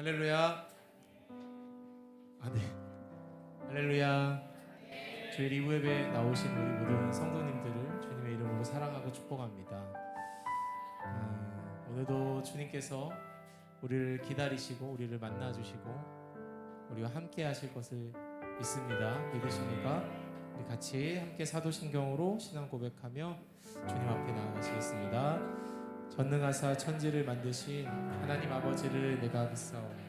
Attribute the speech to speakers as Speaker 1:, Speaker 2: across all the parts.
Speaker 1: 할렐루야. 네. 할렐루야. 주일 리브 예배에 나오신 우리 모든 성도님들을 주님의 이름으로 사랑하고 축복합니다. 오늘도 주님께서 우리를 기다리시고 우리를 만나주시고 우리와 함께 하실 것을 믿습니다. 믿으십니까? 우리 같이 함께 사도신경으로 신앙 고백하며 주님 앞에 나아가시겠습니다. 전능하사 천지를 만드신 하나님 아버지를 내가 믿사오니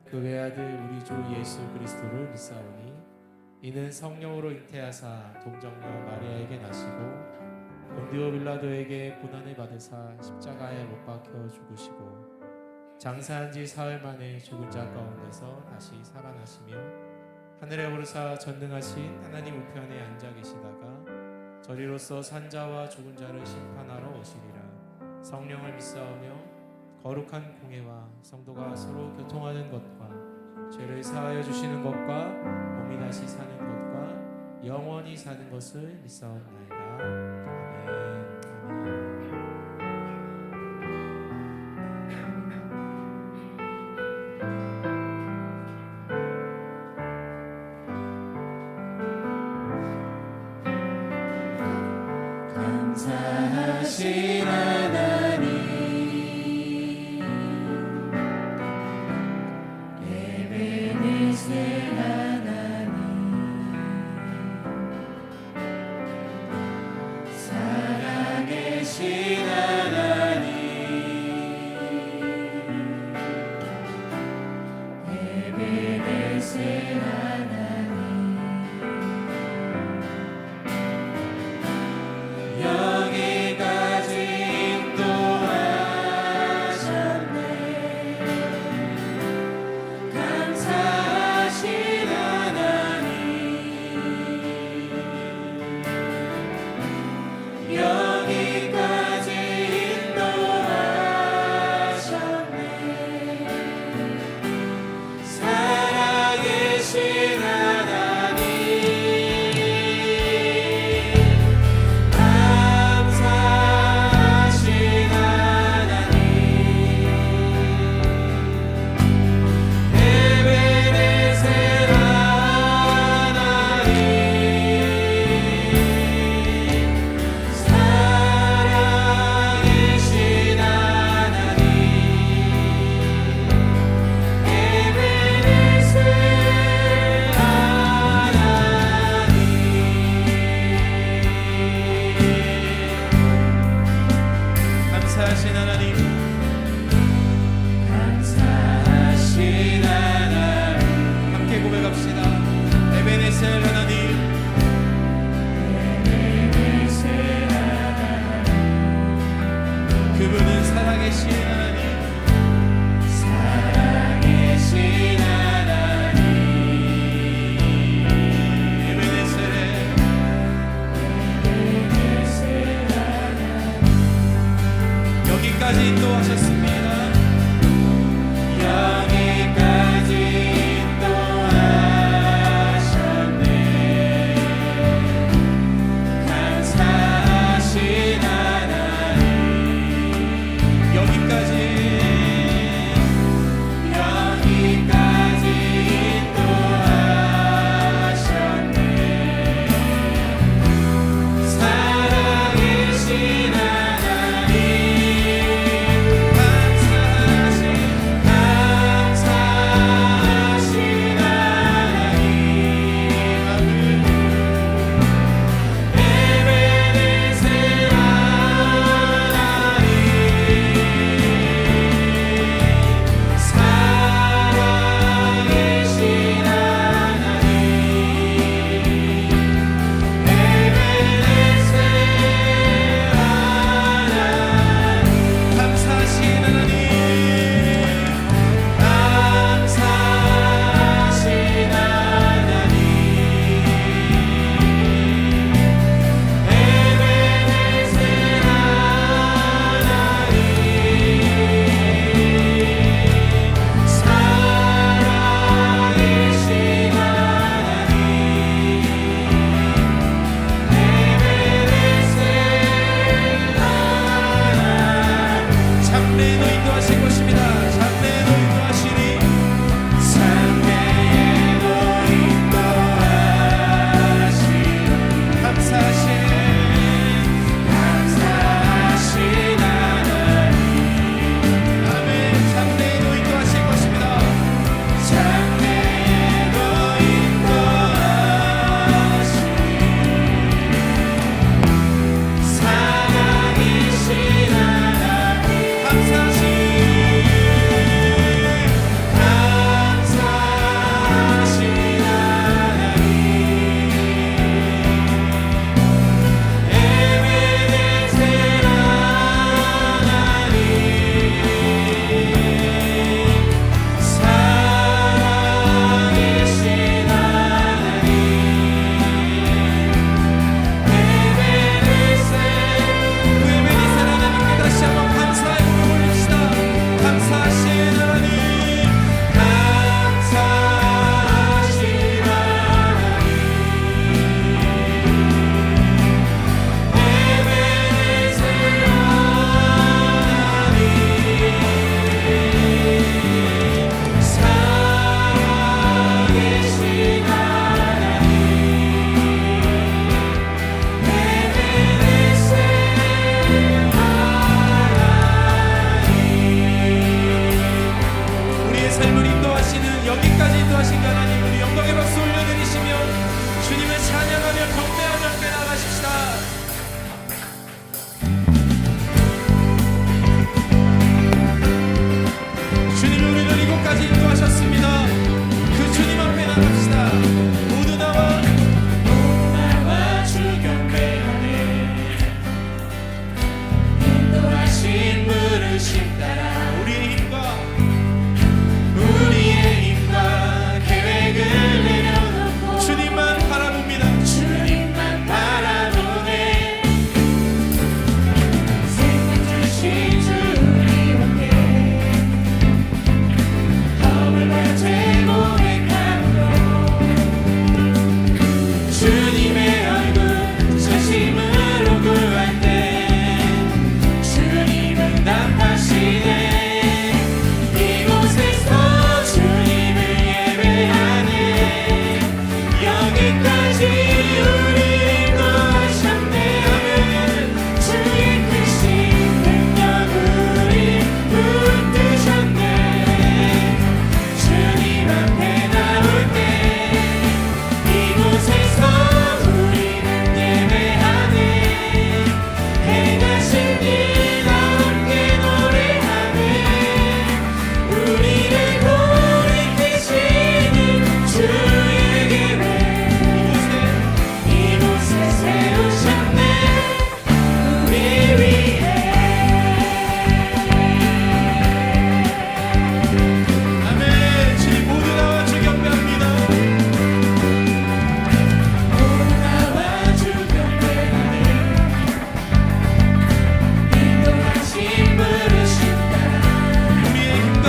Speaker 1: 그 외아들 우리 주 예수 그리스도를 믿사오니 이는 성령으로 잉태하사 동정녀 마리아에게 나시고 본디오 빌라도에게 고난을 받으사 십자가에 못 박혀 죽으시고 장사한 지 사흘 만에 죽은 자 가운데서 다시 살아나시며 하늘에 오르사 전능하신 하나님 우편에 앉아 계시다가 저리로서 산자와 죽은 자를 심판하러 오시리라. 성령을 믿사오며 거룩한 공예와 성도가 서로 교통하는 것과 죄를 사하여 주시는 것과 몸이 다시 사는 것과 영원히 사는 것을 믿사옵나이다. 아멘.
Speaker 2: 감사하신 하나님 예배드세 하나님 살아계신 하나님 예배드세 하나님 여기까지 인도하셨네. 감사하신 하나님 여기까지 인도하셨네. 살아계신 하나님
Speaker 1: 감사하신 하나님,
Speaker 2: 감사하신 하나님
Speaker 1: 함께 고백합시다. 에베네셀 하나님,
Speaker 2: 예배드세 하나님
Speaker 1: 그분은 살아계신 하나님,
Speaker 2: 살아계신 하나님
Speaker 1: 에베네셀
Speaker 2: 예배드세 하나님
Speaker 1: 여기까지 인도하셨습니다.
Speaker 2: 여기까지 인도하셨네. 감사하신 하나님
Speaker 1: 여기까지
Speaker 2: 인도하셨네. 살아계신 하나님 감사하신 하나님 에베네셀 하나님 살아계신 하나님 에베네셀 하나님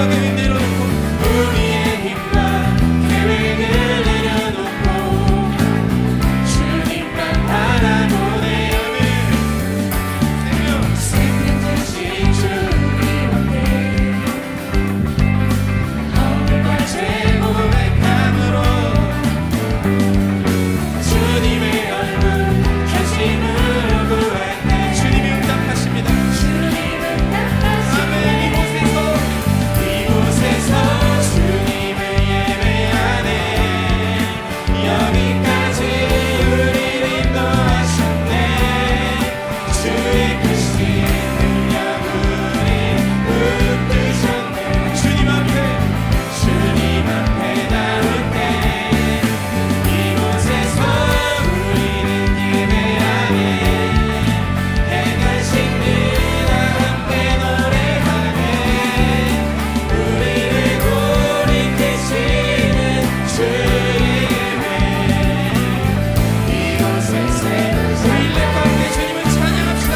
Speaker 1: 힘과 계획 내려놓고
Speaker 2: 우리의 힘과 계획을 내려놓고 주님만 바라보네. 생명 대신 주님 앞에 허물과 죄 고백함으로 주님의 얼굴 현심으로 구할 때
Speaker 1: 주님이 응답하십니다.
Speaker 2: 주님 응답하시네.
Speaker 1: 아멘.
Speaker 2: 이곳에서 주님을 예배하네. 여기까지 우리를 인도하셨네. 주의 크신 능력 우리 붙드셨네.
Speaker 1: 주님 앞에
Speaker 2: 나올 때 이곳에서 우리는 예배하네. 행하신 일과 함께 노래하네. 우리를 돌이키시는 주의 예배. 이곳에 세우신
Speaker 1: 우리 일렉과 함께 주님을 찬양합시다.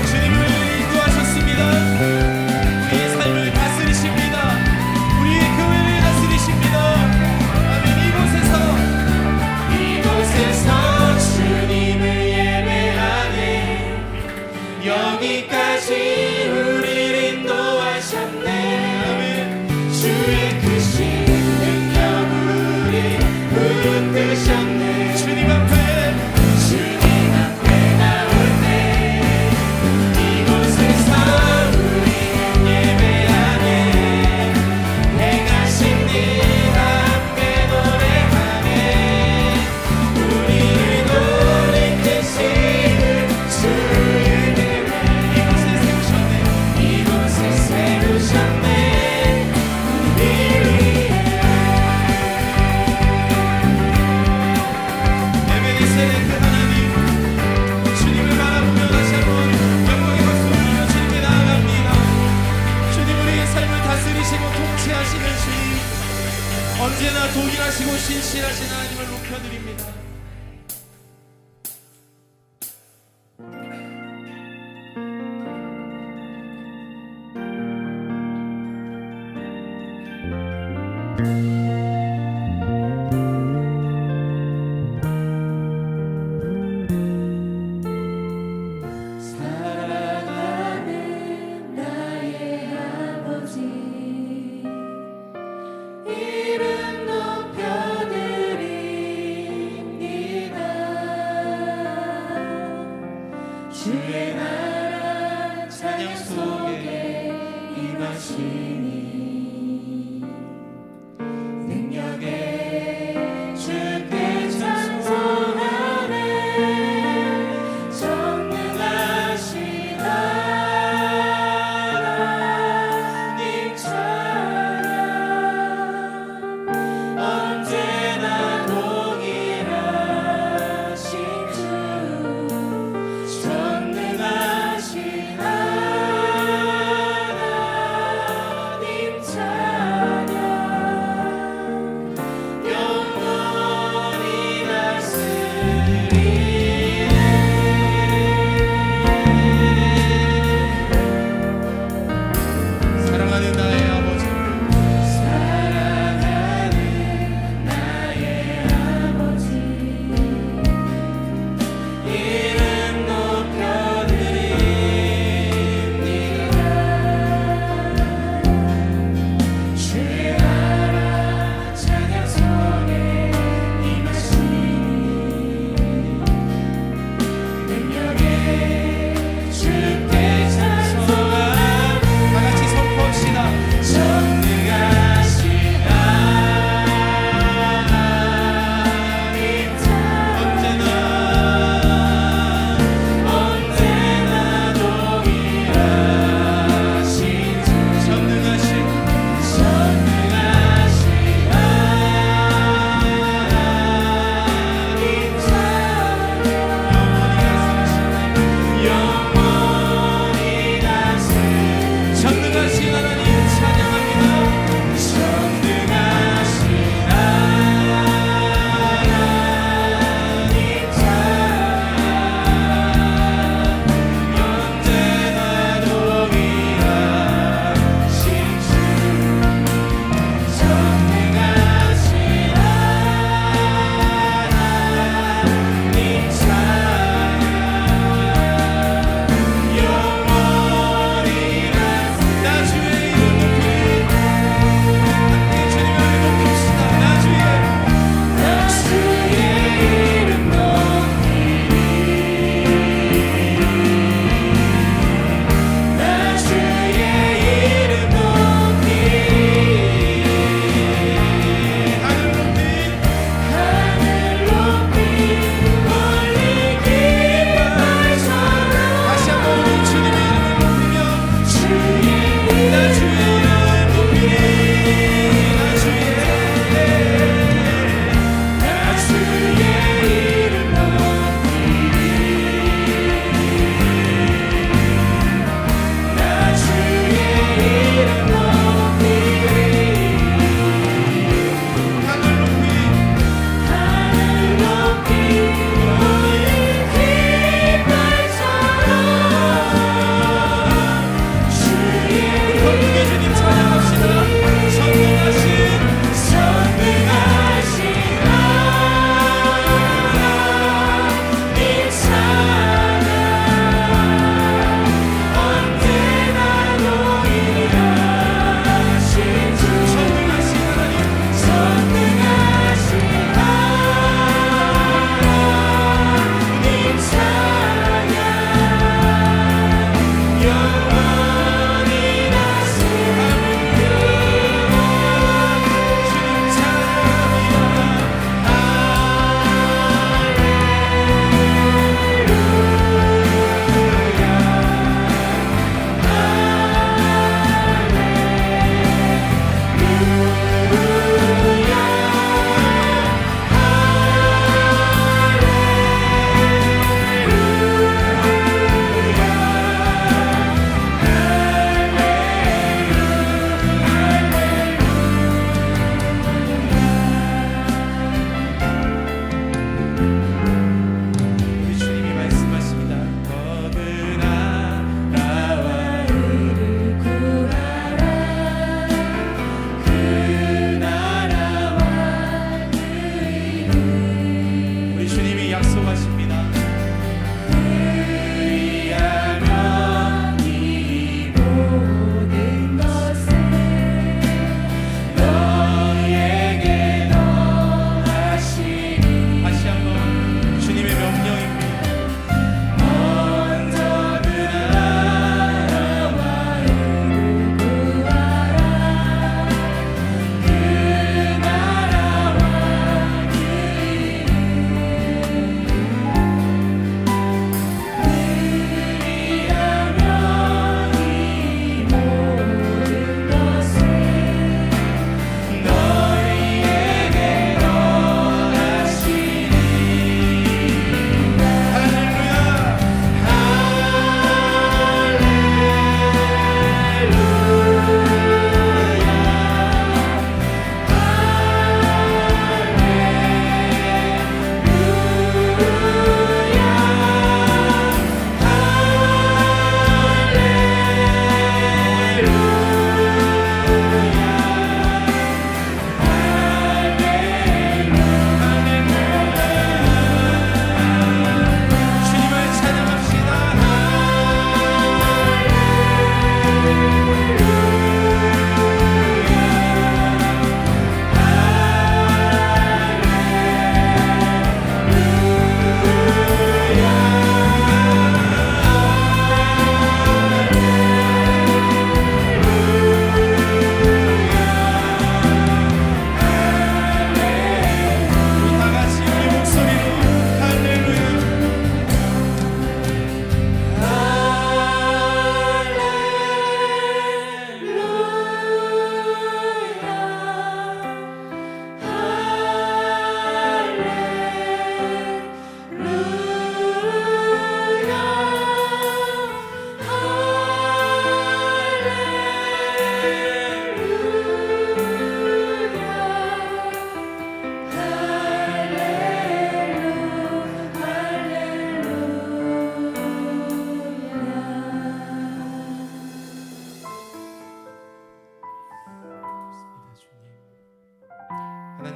Speaker 1: 주님을 인도하셨습니다. 우리의 삶을 다스리십니다. 우리의 교회를 다스리십니다. 아멘.
Speaker 2: 이곳에서 주님을 예배하네. 여기까지 우리를 인도하셨네. 주의 크신 능력 우리 붙드셨네.
Speaker 1: 주님 앞에
Speaker 2: 나올 때 이곳에서 우리는 예배하네. 행하신 일 함께 노래하네. 우리를 돌이키시는 주의 예배. 이곳에 세우셨네. 우리 위해
Speaker 1: 에베네셀의 그 하나님, 주님을 바라보며 다시 한번 영광의 박수를 올리며 주님께 나아갑니다. 주님, 우리의 삶을 다스리시고 통치하시는 주님, 언제나 동일하시고 신실하신 하나님을 높여드립니다.
Speaker 2: 사랑하는 나의 아버지, 이름 높여드립니다. 주의 나라 찬양 속에 임하시니 능력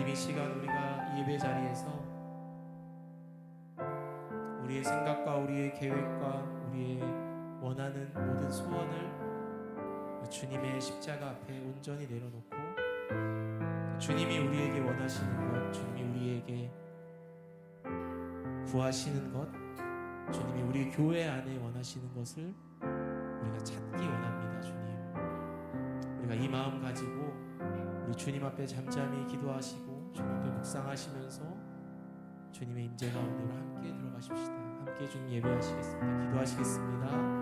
Speaker 1: 하나님 이 시간 우리가 이 예배 자리에서 우리의 생각과 우리의 계획과 우리의 원하는 모든 소원을 주님의 십자가 앞에 온전히 내려놓고 주님이 우리에게 원하시는 것, 주님이 우리에게 구하시는 것, 주님이 우리 교회 안에 원하시는 것을 우리가 찾기 원합니다. 주님, 우리가 이 마음 가지고 우리 주님 앞에 잠잠히 기도하시고 주님 앞에 묵상하시면서 주님의 임재 가운데로 함께 들어가십시다. 함께 주님 예배하시겠습니다. 기도하시겠습니다.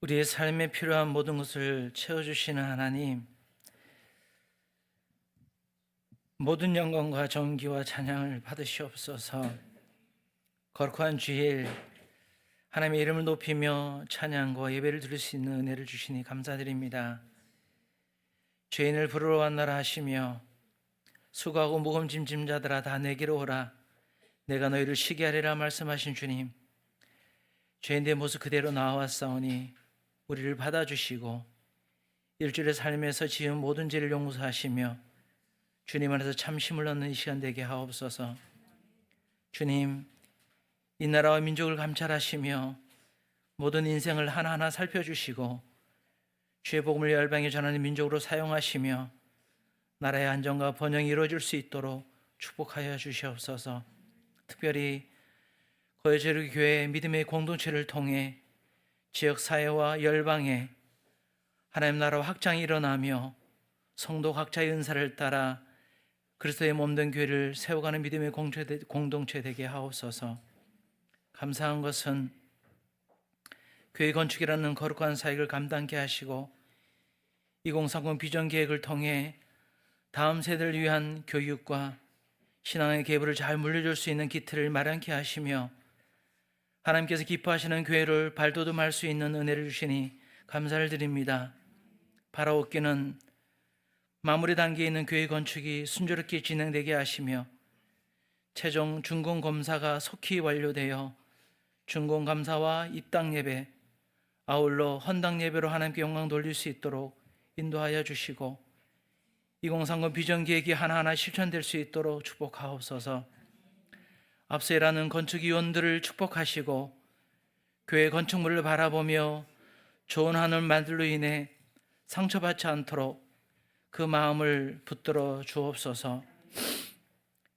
Speaker 3: 우리의 삶에 필요한 모든 것을 채워주시는 하나님, 모든 영광과 존귀와 찬양을 받으시옵소서. 거룩한 주일 하나님의 이름을 높이며 찬양과 예배를 드릴 수 있는 은혜를 주시니 감사드립니다. 죄인을 부르러 왔나라 하시며 수고하고 무거운 짐진 자들아 다 내게로 오라 내가 너희를 쉬게 하리라 말씀하신 주님, 죄인의 모습 그대로 나와왔사오니 우리를 받아주시고 일주일의 삶에서 지은 모든 죄를 용서하시며 주님 안에서 참심을 얻는 이 시간 되게 하옵소서. 주님, 이 나라와 민족을 감찰하시며 모든 인생을 하나하나 살펴주시고 주의 복음을 열방에 전하는 민족으로 사용하시며 나라의 안정과 번영이 이루어질 수 있도록 축복하여 주시옵소서. 특별히 거여제루 교회 믿음의 공동체를 통해 지역 사회와 열방에 하나님 나라 확장이 일어나며 성도 각자의 은사를 따라 그리스도의 몸된 교회를 세워가는 믿음의 공동체 되게 하옵소서. 감사한 것은 교회 건축이라는 거룩한 사역을 감당케 하시고 2030 비전 계획을 통해 다음 세대를 위한 교육과 신앙의 계보를 잘 물려줄 수 있는 기틀을 마련케 하시며 하나님께서 기뻐하시는 교회를 발돋움할 수 있는 은혜를 주시니 감사를 드립니다. 바라옵기는 마무리 단계에 있는 교회 건축이 순조롭게 진행되게 하시며 최종 준공 검사가 속히 완료되어 준공 감사와 입당 예배, 아울러 헌당 예배로 하나님께 영광 돌릴 수 있도록 인도하여 주시고 2030 비전 계획이 하나하나 실천될 수 있도록 축복하옵소서. 앞서 일하는 건축위원들을 축복하시고 교회 건축물을 바라보며 좋은 하늘 만들로 인해 상처받지 않도록 그 마음을 붙들어 주옵소서.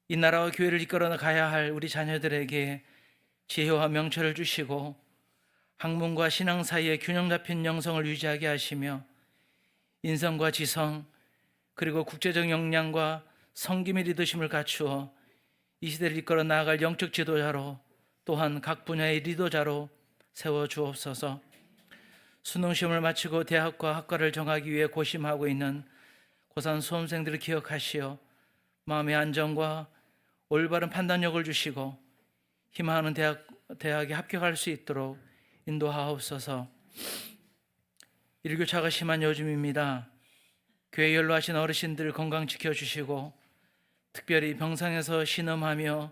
Speaker 3: 이 나라와 교회를 이끌어 가야 할 우리 자녀들에게 지혜와 명철을 주시고 학문과 신앙 사이에 균형 잡힌 영성을 유지하게 하시며 인성과 지성 그리고 국제적 역량과 성김의 리더십을 갖추어 이 시대를 이끌어 나아갈 영적 지도자로 또한 각 분야의 리더자로 세워주옵소서. 수능시험을 마치고 대학과 학과를 정하기 위해 고심하고 있는 고3 수험생들을 기억하시어 마음의 안정과 올바른 판단력을 주시고 희망하는 대학에 합격할 수 있도록 인도하옵소서. 일교차가 심한 요즘입니다. 교회 연로하신 어르신들 건강 지켜주시고 특별히 병상에서 신음하며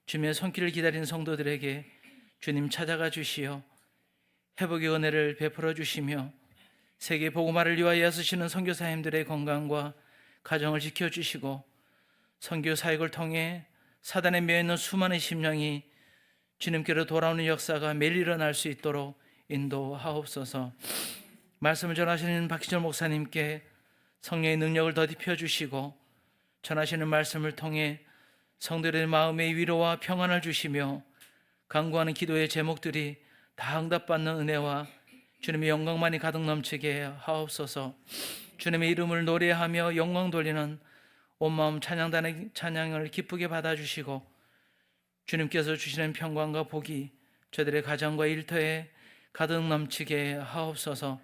Speaker 3: 주님의 손길을 기다리는 성도들에게 주님 찾아가 주시어 회복의 은혜를 베풀어 주시며 세계 복음화를 위하여 애쓰시는 선교사님들의 건강과 가정을 지켜주시고 선교 사역을 통해 사단에 매여있는 수많은 심령이 주님께로 돌아오는 역사가 매일 일어날 수 있도록 인도하옵소서. 말씀을 전하시는 박희철 목사님께 성령의 능력을 더디 주시고 전하시는 말씀을 통해 성도들의 마음의 위로와 평안을 주시며 간구하는 기도의 제목들이 다 응답받는 은혜와 주님의 영광만이 가득 넘치게 하옵소서. 주님의 이름을 노래하며 영광 돌리는 온 마음 찬양을 기쁘게 받아주시고 주님께서 주시는 평강과 복이 저들의 가정과 일터에 가득 넘치게 하옵소서.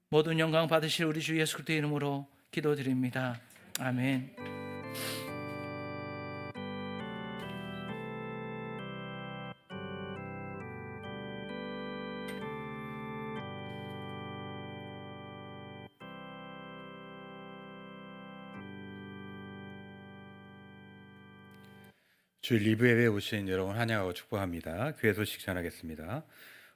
Speaker 3: 모든 영광 받으실 우리 주 예수 그리스도의 이름으로 기도드립니다. 아멘.
Speaker 4: 주일 리브 예배에 오신 여러분 환영하고 축복합니다. 교회 소식 전하겠습니다.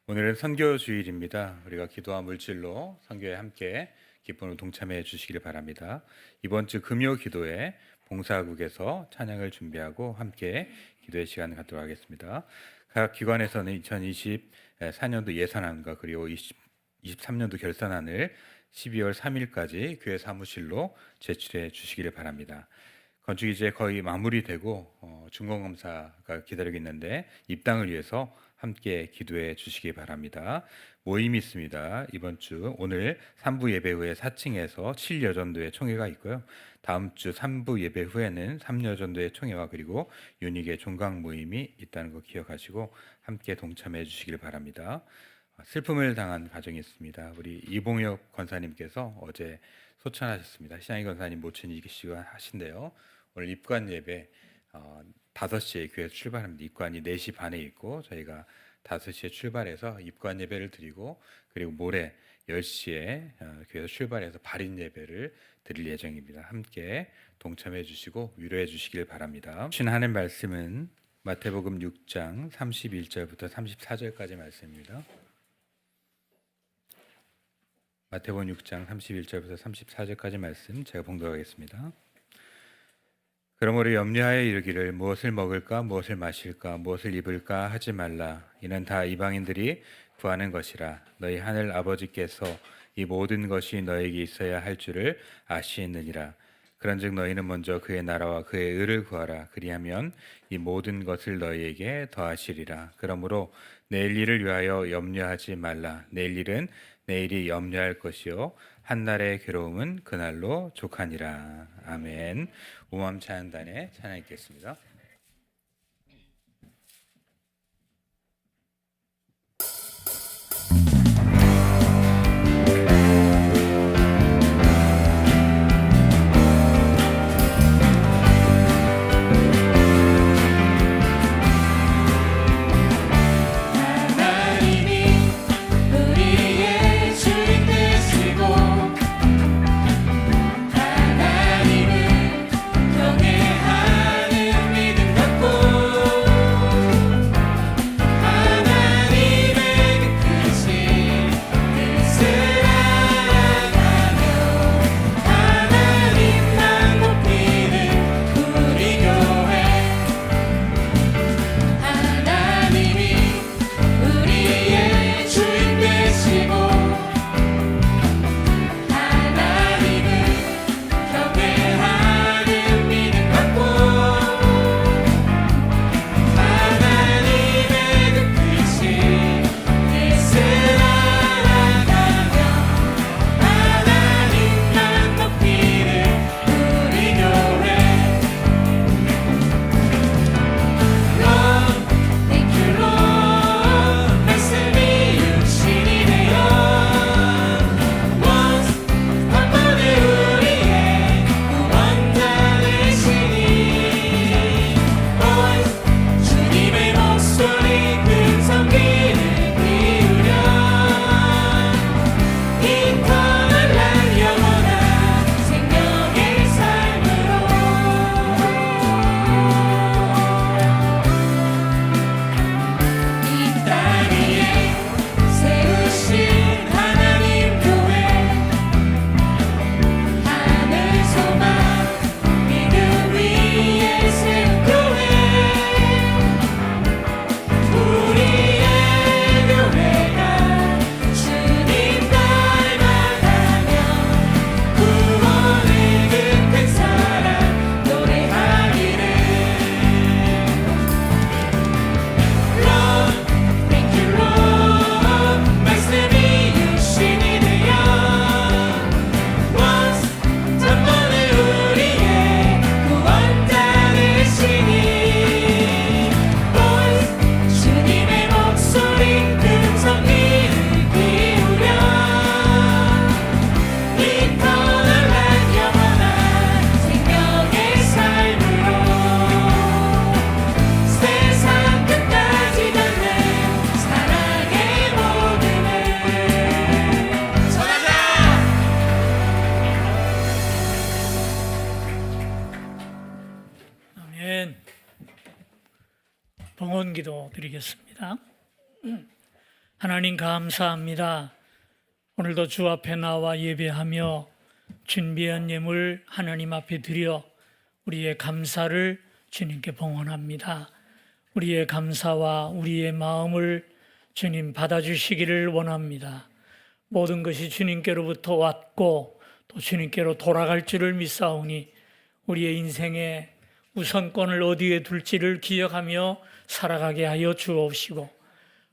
Speaker 4: 오늘은 선교 주일입니다. 우리가 기도와 물질로 선교에 함께 기쁨을 동참해 주시기를 바랍니다. 이번 주 금요 기도에 봉사국에서 찬양을 준비하고 함께 기도의 시간을 갖도록 하겠습니다. 각 기관에서는 2024년도 예산안과 그리고 23년도 결산안을 12월 3일까지 교회 사무실로 제출해 주시기를 바랍니다. 건축이 이제 거의 마무리되고 준공검사가 기다리고 있는데 입당을 위해서 함께 기도해 주시기 바랍니다. 모임이 있습니다. 이번 주 오늘 3부 예배 후에 4층에서 7여전도의 총회가 있고요. 다음 주 3부 예배 후에는 3여전도의 총회와 그리고 유닉의 종강 모임이 있다는 거 기억하시고 함께 동참해 주시길 바랍니다. 슬픔을 당한 가정이 있습니다. 우리 이봉혁 권사님께서 어제 소천하셨습니다. 신앙희 권사님 모친이시고 하신데요. 오늘 입관 예배 5시에 교회에서 출발합니다. 입관이 4시 반에 있고 저희가 5시에 출발해서 입관 예배를 드리고 그리고 모레 10시에 교회에서 출발해서 발인 예배를 드릴 예정입니다. 함께 동참해 주시고 위로해 주시길 바랍니다. 주신 하나님 말씀은 마태복음 6장 31절부터 34절까지 말씀입니다. 마태복음 6장 31절부터 34절까지 말씀 제가 봉독하겠습니다. 그러므로 염려하여 이르기를 무엇을 먹을까 무엇을 마실까 무엇을 입을까 하지 말라. 이는 다 이방인들이 구하는 것이라. 너희 하늘 아버지께서 이 모든 것이 너에게 있어야 할 줄을 아시느니라. 그런즉 너희는 먼저 그의 나라와 그의 의를 구하라. 그리하면 이 모든 것을 너희에게 더하시리라. 그러므로 내일 일을 위하여 염려하지 말라. 내일 일은 내일이 염려할 것이요 한날의 괴로움은 그날로 족하니라. 아멘. 오맘 찬양단에 찬양 있겠습니다.
Speaker 2: 하나님은 경외하는
Speaker 5: 청혼 기도 드리겠습니다. 하나님 감사합니다. 오늘도 주 앞에 나와 예배하며 준비한 예물 하나님 앞에 드려 우리의 감사를 주님께 봉헌합니다. 우리의 감사와 우리의 마음을 주님 받아주시기를 원합니다. 모든 것이 주님께로부터 왔고 또 주님께로 돌아갈 줄을 믿사오니 우리의 인생의 우선권을 어디에 둘지를 기억하며 살아가게 하여 주옵시고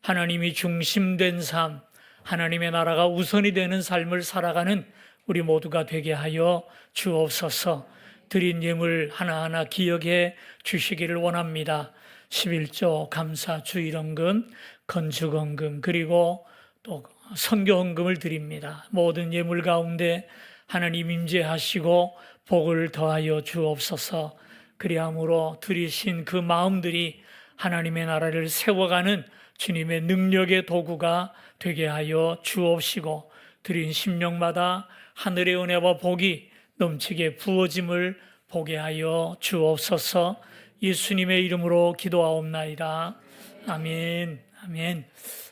Speaker 5: 하나님이 중심된 삶, 하나님의 나라가 우선이 되는 삶을 살아가는 우리 모두가 되게 하여 주옵소서. 드린 예물 하나하나 기억해 주시기를 원합니다. 11조 감사 주일헌금, 건축헌금 그리고 또 선교헌금을 드립니다. 모든 예물 가운데 하나님 임재하시고 복을 더하여 주옵소서. 그리함으로 드리신 그 마음들이 하나님의 나라를 세워가는 주님의 능력의 도구가 되게 하여 주옵시고 드린 심령마다 하늘의 은혜와 복이 넘치게 부어짐을 보게 하여 주옵소서. 예수님의 이름으로 기도하옵나이다. 아멘. 아멘.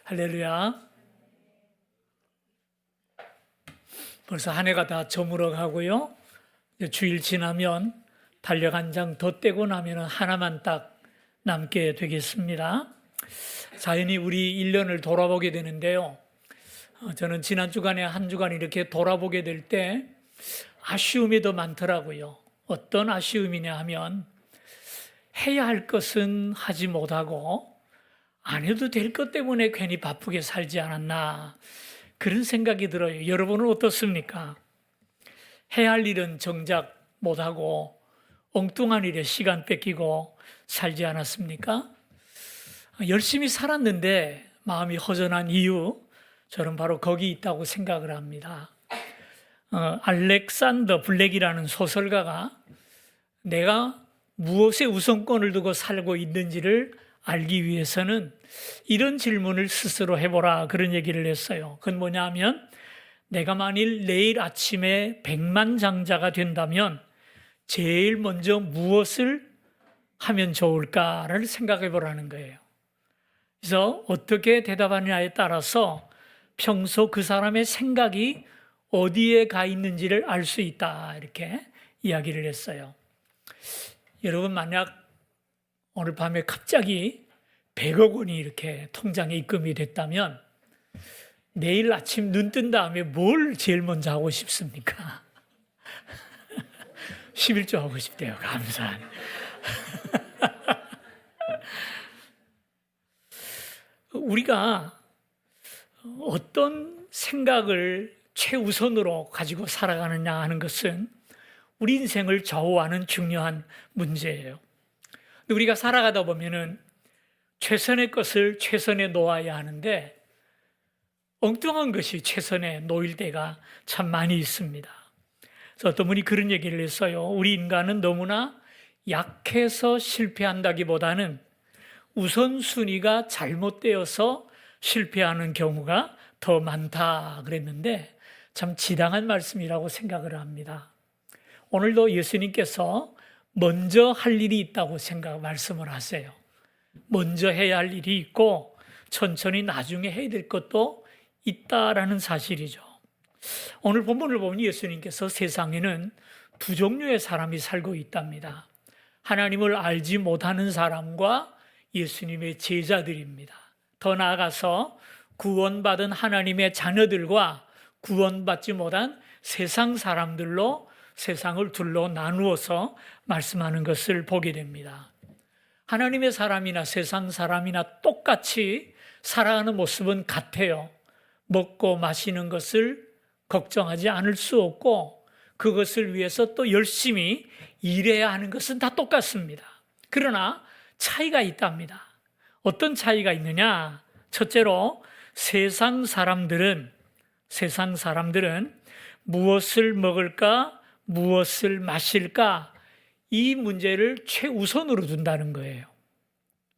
Speaker 5: 할렐루야. 벌써 한 해가 다 저물어 가고요. 주일 지나면 달력 한 장 더 떼고 나면 하나만 딱 남게 되겠습니다. 자연히 우리 1년을 돌아보게 되는데요. 저는 지난 주간에 한 주간 이렇게 돌아보게 될 때 아쉬움이 더 많더라고요. 어떤 아쉬움이냐 하면 해야 할 것은 하지 못하고 안 해도 될 것 때문에 괜히 바쁘게 살지 않았나 그런 생각이 들어요. 여러분은 어떻습니까? 해야 할 일은 정작 못하고 엉뚱한 일에 시간 뺏기고 살지 않았습니까? 열심히 살았는데 마음이 허전한 이유, 저는 바로 거기 있다고 생각을 합니다. 알렉산더 블랙이라는 소설가가 내가 무엇에 우선권을 두고 살고 있는지를 알기 위해서는 이런 질문을 스스로 해보라 그런 얘기를 했어요. 그건 뭐냐 하면 내가 만일 내일 아침에 백만장자가 된다면 제일 먼저 무엇을 하면 좋을까를 생각해 보라는 거예요. 그래서 어떻게 대답하느냐에 따라서 평소 그 사람의 생각이 어디에 가 있는지를 알 수 있다 이렇게 이야기를 했어요. 여러분 만약 오늘 밤에 갑자기 100억 원이 이렇게 통장에 입금이 됐다면 내일 아침 눈 뜬 다음에 뭘 제일 먼저 하고 싶습니까? 11조 하고 싶대요. 감사하네. 우리가 어떤 생각을 최우선으로 가지고 살아가느냐 하는 것은 우리 인생을 좌우하는 중요한 문제예요. 우리가 살아가다 보면은 최선의 것을 최선에 놓아야 하는데 엉뚱한 것이 최선에 놓일 때가 참 많이 있습니다. 그래서 어떤 분이 그런 얘기를 했어요. 우리 인간은 너무나 약해서 실패한다기보다는 우선순위가 잘못되어서 실패하는 경우가 더 많다 그랬는데 참 지당한 말씀이라고 생각을 합니다. 오늘도 예수님께서 먼저 할 일이 있다고 말씀을 하세요. 먼저 해야 할 일이 있고 천천히 나중에 해야 될 것도 있다라는 사실이죠. 오늘 본문을 보면 예수님께서 세상에는 두 종류의 사람이 살고 있답니다. 하나님을 알지 못하는 사람과 예수님의 제자들입니다. 더 나아가서 구원받은 하나님의 자녀들과 구원받지 못한 세상 사람들로 세상을 둘러 나누어서 말씀하는 것을 보게 됩니다. 하나님의 사람이나 세상 사람이나 똑같이 살아가는 모습은 같아요. 먹고 마시는 것을 걱정하지 않을 수 없고 그것을 위해서 또 열심히 일해야 하는 것은 다 똑같습니다. 그러나 차이가 있답니다. 어떤 차이가 있느냐? 첫째로 세상 사람들은 무엇을 먹을까, 무엇을 마실까 이 문제를 최우선으로 둔다는 거예요.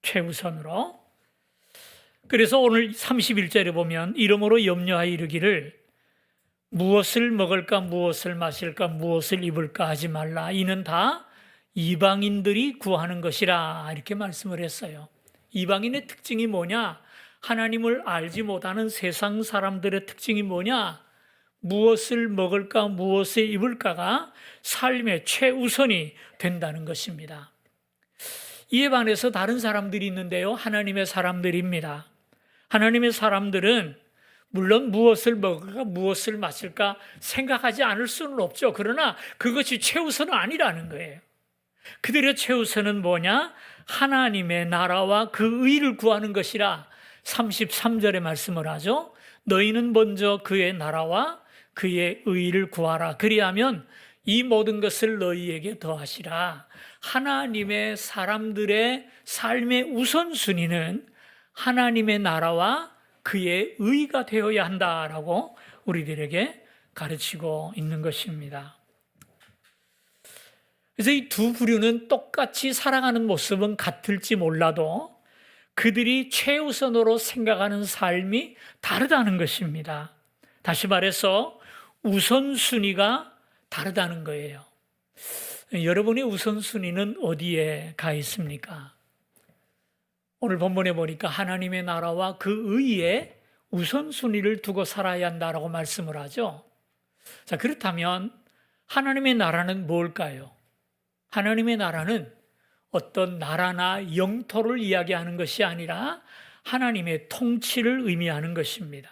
Speaker 5: 최우선으로. 그래서 오늘 31절에 보면 이러므로 염려하여 이르기를 무엇을 먹을까, 무엇을 마실까, 무엇을 입을까 하지 말라. 이는 다 이방인들이 구하는 것이라 이렇게 말씀을 했어요. 이방인의 특징이 뭐냐? 하나님을 알지 못하는 세상 사람들의 특징이 뭐냐? 무엇을 먹을까, 무엇을 입을까가 삶의 최우선이 된다는 것입니다. 이에 반해서 다른 사람들이 있는데요, 하나님의 사람들입니다. 하나님의 사람들은 물론 무엇을 먹을까, 무엇을 마실까 생각하지 않을 수는 없죠. 그러나 그것이 최우선은 아니라는 거예요. 그들의 최우선은 뭐냐? 하나님의 나라와 그 의를 구하는 것이라 33절에 말씀을 하죠. 너희는 먼저 그의 나라와 그의 의를 구하라. 그리하면 이 모든 것을 너희에게 더하시라. 하나님의 사람들의 삶의 우선순위는 하나님의 나라와 그의 의가 되어야 한다라고 우리들에게 가르치고 있는 것입니다. 그래서 이 두 부류는 똑같이 살아가는 모습은 같을지 몰라도 그들이 최우선으로 생각하는 삶이 다르다는 것입니다. 다시 말해서 우선순위가 다르다는 거예요. 여러분의 우선순위는 어디에 가 있습니까? 오늘 본문에 보니까 하나님의 나라와 그 의에 우선순위를 두고 살아야 한다라고 말씀을 하죠. 자, 그렇다면 하나님의 나라는 뭘까요? 하나님의 나라는 어떤 나라나 영토를 이야기하는 것이 아니라 하나님의 통치를 의미하는 것입니다.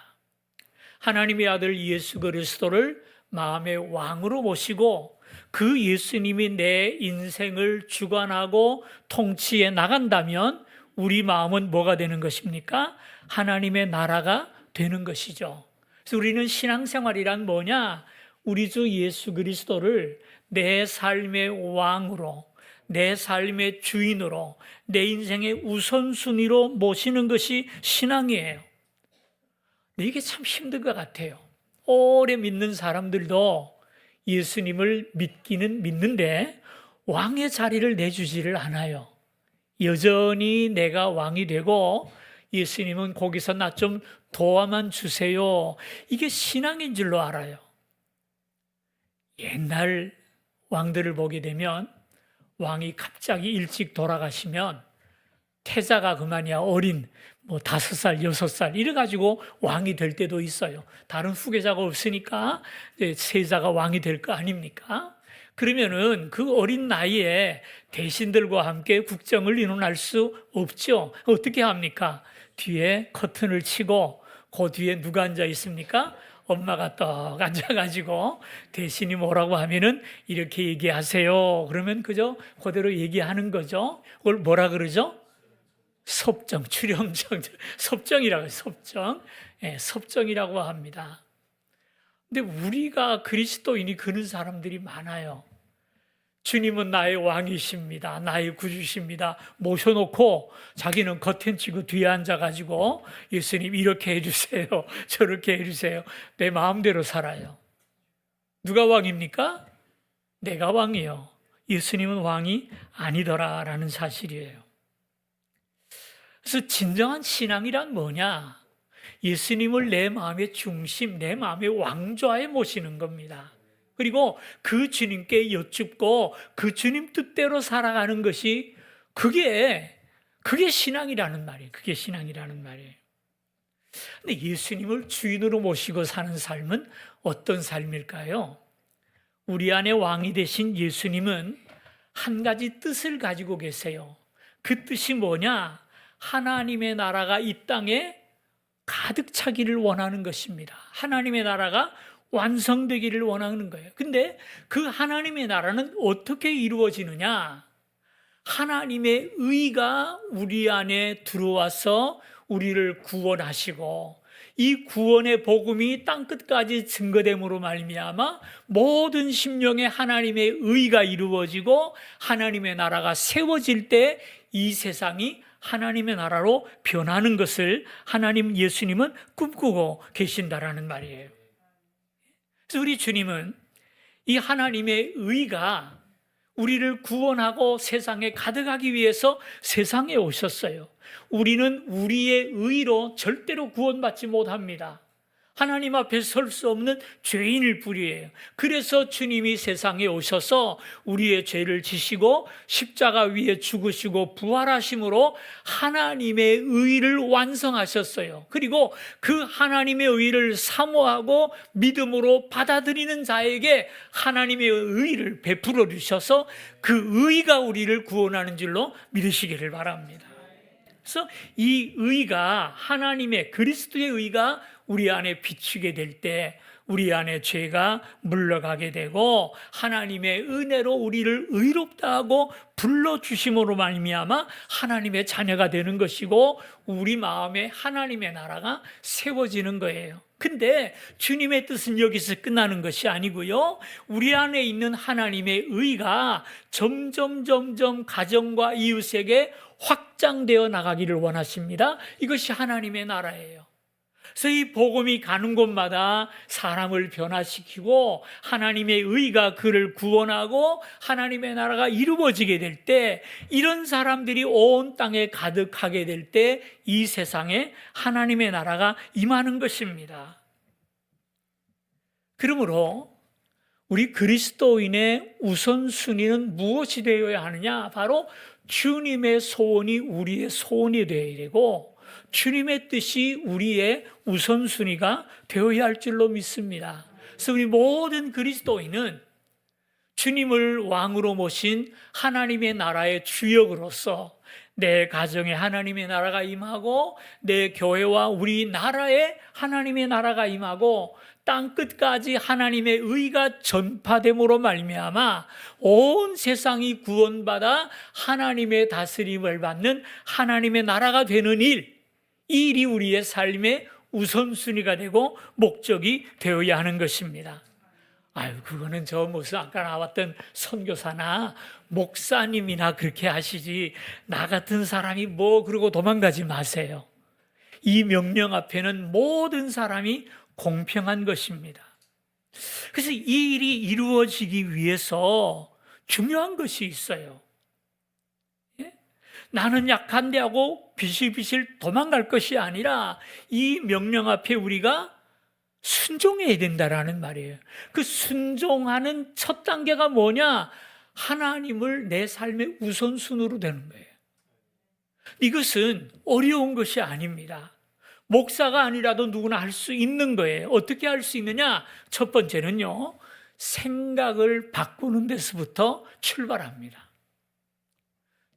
Speaker 5: 하나님의 아들 예수 그리스도를 마음의 왕으로 모시고 그 예수님이 내 인생을 주관하고 통치해 나간다면 우리 마음은 뭐가 되는 것입니까? 하나님의 나라가 되는 것이죠. 그래서 우리는 신앙생활이란 뭐냐? 우리 주 예수 그리스도를 내 삶의 왕으로, 내 삶의 주인으로, 내 인생의 우선순위로 모시는 것이 신앙이에요. 근데 이게 참 힘든 것 같아요. 오래 믿는 사람들도 예수님을 믿기는 믿는데 왕의 자리를 내주지를 않아요. 여전히 내가 왕이 되고 예수님은 거기서 나 좀 도와만 주세요. 이게 신앙인 줄로 알아요. 옛날 왕들을 보게 되면 왕이 갑자기 일찍 돌아가시면 태자가 그만이야 어린 5살, 6살 이래가지고 왕이 될 때도 있어요. 다른 후계자가 없으니까 세자가 왕이 될 거 아닙니까? 그러면은 그 어린 나이에 대신들과 함께 국정을 이논할 수 없죠. 어떻게 합니까? 뒤에 커튼을 치고 그 뒤에 누가 앉아 있습니까? 엄마가 떡 앉아가지고 대신이 뭐라고 하면은 이렇게 얘기하세요. 그러면 그저 그대로 얘기하는 거죠. 그걸 뭐라 그러죠? 섭정, 출영정, 섭정이라고 해요. 섭정. 예, 섭정이라고 합니다. 근데 우리가 그리스도인이 그런 사람들이 많아요. 주님은 나의 왕이십니다. 나의 구주십니다. 모셔놓고 자기는 커튼 치고 뒤에 앉아가지고 예수님 이렇게 해주세요. 저렇게 해주세요. 내 마음대로 살아요. 누가 왕입니까? 내가 왕이요. 예수님은 왕이 아니더라라는 사실이에요. 그래서 진정한 신앙이란 뭐냐? 예수님을 내 마음의 중심, 내 마음의 왕좌에 모시는 겁니다. 그리고 그 주님께 여쭙고 그 주님 뜻대로 살아가는 것이 그게 신앙이라는 말이에요. 그게 신앙이라는 말이에요. 근데 예수님을 주인으로 모시고 사는 삶은 어떤 삶일까요? 우리 안에 왕이 되신 예수님은 한 가지 뜻을 가지고 계세요. 그 뜻이 뭐냐? 하나님의 나라가 이 땅에 가득 차기를 원하는 것입니다. 하나님의 나라가 완성되기를 원하는 거예요. 근데 그 하나님의 나라는 어떻게 이루어지느냐? 하나님의 의가 우리 안에 들어와서 우리를 구원하시고 이 구원의 복음이 땅끝까지 증거됨으로 말미암아 모든 심령에 하나님의 의가 이루어지고 하나님의 나라가 세워질 때 이 세상이 하나님의 나라로 변하는 것을 하나님 예수님은 꿈꾸고 계신다라는 말이에요. 그래서 우리 주님은 이 하나님의 의가 우리를 구원하고 세상에 가득하기 위해서 세상에 오셨어요. 우리는 우리의 의로 절대로 구원받지 못합니다. 하나님 앞에 설 수 없는 죄인일 뿐이에요. 그래서 주님이 세상에 오셔서 우리의 죄를 지시고 십자가 위에 죽으시고 부활하심으로 하나님의 의를 완성하셨어요. 그리고 그 하나님의 의를 사모하고 믿음으로 받아들이는 자에게 하나님의 의를 베풀어 주셔서 그 의가 우리를 구원하는 줄로 믿으시기를 바랍니다. 그래서 이 의가, 하나님의 그리스도의 의가 우리 안에 비추게 될 때 우리 안에 죄가 물러가게 되고 하나님의 은혜로 우리를 의롭다 하고 불러주심으로 말미암아 하나님의 자녀가 되는 것이고 우리 마음에 하나님의 나라가 세워지는 거예요. 근데 주님의 뜻은 여기서 끝나는 것이 아니고요, 우리 안에 있는 하나님의 의가 점점 가정과 이웃에게 확장되어 나가기를 원하십니다. 이것이 하나님의 나라예요. 그래서 이 복음이 가는 곳마다 사람을 변화시키고 하나님의 의가 그를 구원하고 하나님의 나라가 이루어지게 될 때, 이런 사람들이 온 땅에 가득하게 될 때 이 세상에 하나님의 나라가 임하는 것입니다. 그러므로 우리 그리스도인의 우선순위는 무엇이 되어야 하느냐? 바로 주님의 소원이 우리의 소원이 되어야 되고 주님의 뜻이 우리의 우선순위가 되어야 할 줄로 믿습니다. 그래서 우리 모든 그리스도인은 주님을 왕으로 모신 하나님의 나라의 주역으로서 내 가정에 하나님의 나라가 임하고 내 교회와 우리 나라에 하나님의 나라가 임하고 땅 끝까지 하나님의 의가 전파됨으로 말미암아 온 세상이 구원받아 하나님의 다스림을 받는 하나님의 나라가 되는 이 일이 우리의 삶의 우선순위가 되고 목적이 되어야 하는 것입니다. 그거는 저 무슨 아까 나왔던 선교사나 목사님이나 그렇게 하시지 나 같은 사람이 그러고 도망가지 마세요. 이 명령 앞에는 모든 사람이 공평한 것입니다. 그래서 이 일이 이루어지기 위해서 중요한 것이 있어요. 나는 약한데 하고 비실비실 도망갈 것이 아니라 이 명령 앞에 우리가 순종해야 된다라는 말이에요. 그 순종하는 첫 단계가 뭐냐? 하나님을 내 삶의 우선순위로 되는 거예요. 이것은 어려운 것이 아닙니다. 목사가 아니라도 누구나 할 수 있는 거예요. 어떻게 할 수 있느냐? 첫 번째는요, 생각을 바꾸는 데서부터 출발합니다.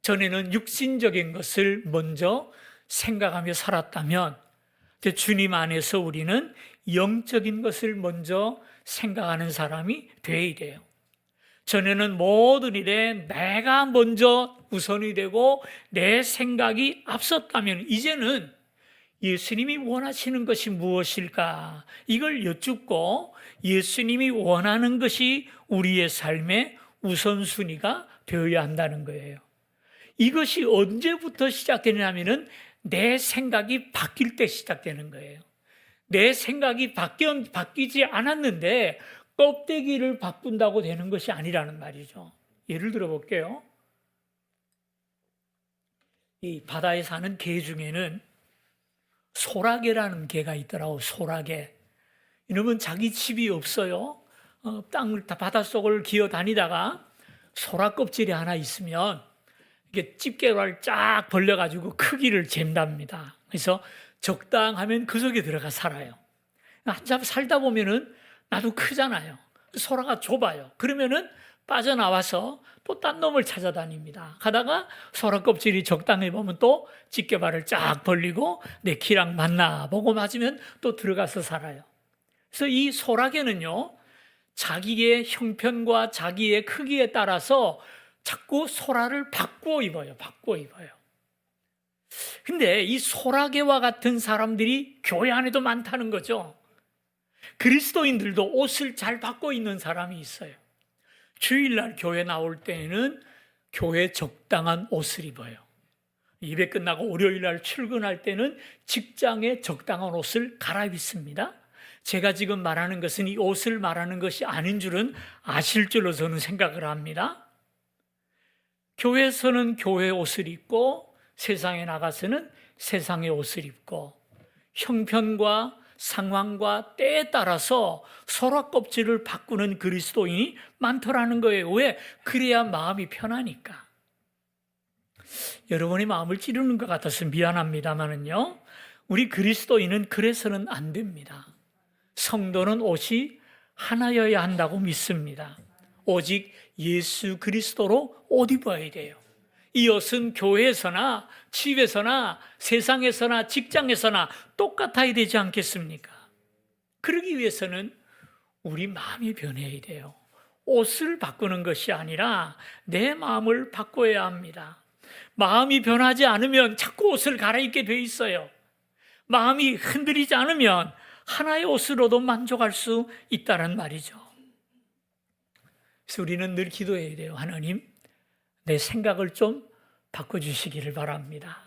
Speaker 5: 전에는 육신적인 것을 먼저 생각하며 살았다면 주님 안에서 우리는 영적인 것을 먼저 생각하는 사람이 되어야 돼요. 전에는 모든 일에 내가 먼저 우선이 되고 내 생각이 앞섰다면 이제는 예수님이 원하시는 것이 무엇일까? 이걸 여쭙고 예수님이 원하는 것이 우리의 삶의 우선순위가 되어야 한다는 거예요. 이것이 언제부터 시작되냐면은 내 생각이 바뀔 때 시작되는 거예요. 내 생각이 바뀌지 않았는데 껍데기를 바꾼다고 되는 것이 아니라는 말이죠. 예를 들어 볼게요. 이 바다에 사는 개 중에는 소라게라는 개가 있더라고. 소라게. 이놈은 자기 집이 없어요. 땅을 바닷속을 기어 다니다가 소라 껍질이 하나 있으면 이게 집게를 쫙 벌려가지고 크기를 잰답니다. 그래서 적당하면 그 속에 들어가 살아요. 한참 살다 보면은 나도 크잖아요. 소라가 좁아요. 그러면은 빠져나와서 또 딴 놈을 찾아다닙니다. 가다가 소라 껍질이 적당해 보면 또 집게발을 쫙 벌리고 내 키랑 맞나 보고 맞으면 또 들어가서 살아요. 그래서 이 소라게는요, 자기의 형편과 자기의 크기에 따라서 자꾸 소라를 바꾸어 입어요. 근데 이 소라게와 같은 사람들이 교회 안에도 많다는 거죠. 그리스도인들도 옷을 잘 바꿔 입는 사람이 있어요. 주일날 교회 나올 때에는 교회 적당한 옷을 입어요. 예배 끝나고 월요일날 출근할 때는 직장에 적당한 옷을 갈아입습니다. 제가 지금 말하는 것은 이 옷을 말하는 것이 아닌 줄은 아실 줄로 저는 생각을 합니다. 교회에서는 교회 옷을 입고 세상에 나가서는 세상의 옷을 입고 형편과 상황과 때에 따라서 소라 껍질을 바꾸는 그리스도인이 많더라는 거예요. 왜? 그래야 마음이 편하니까. 여러분의 마음을 찌르는 것 같아서 미안합니다만은요, 우리 그리스도인은 그래서는 안 됩니다. 성도는 옷이 하나여야 한다고 믿습니다. 오직 예수 그리스도로 옷 입어야 돼요. 이 옷은 교회에서나 집에서나 세상에서나 직장에서나 똑같아야 되지 않겠습니까? 그러기 위해서는 우리 마음이 변해야 돼요. 옷을 바꾸는 것이 아니라 내 마음을 바꿔야 합니다. 마음이 변하지 않으면 자꾸 옷을 갈아입게 돼 있어요. 마음이 흔들리지 않으면 하나의 옷으로도 만족할 수 있다는 말이죠. 그래서 우리는 늘 기도해야 돼요. 하나님, 내 생각을 좀 바꿔주시기를 바랍니다.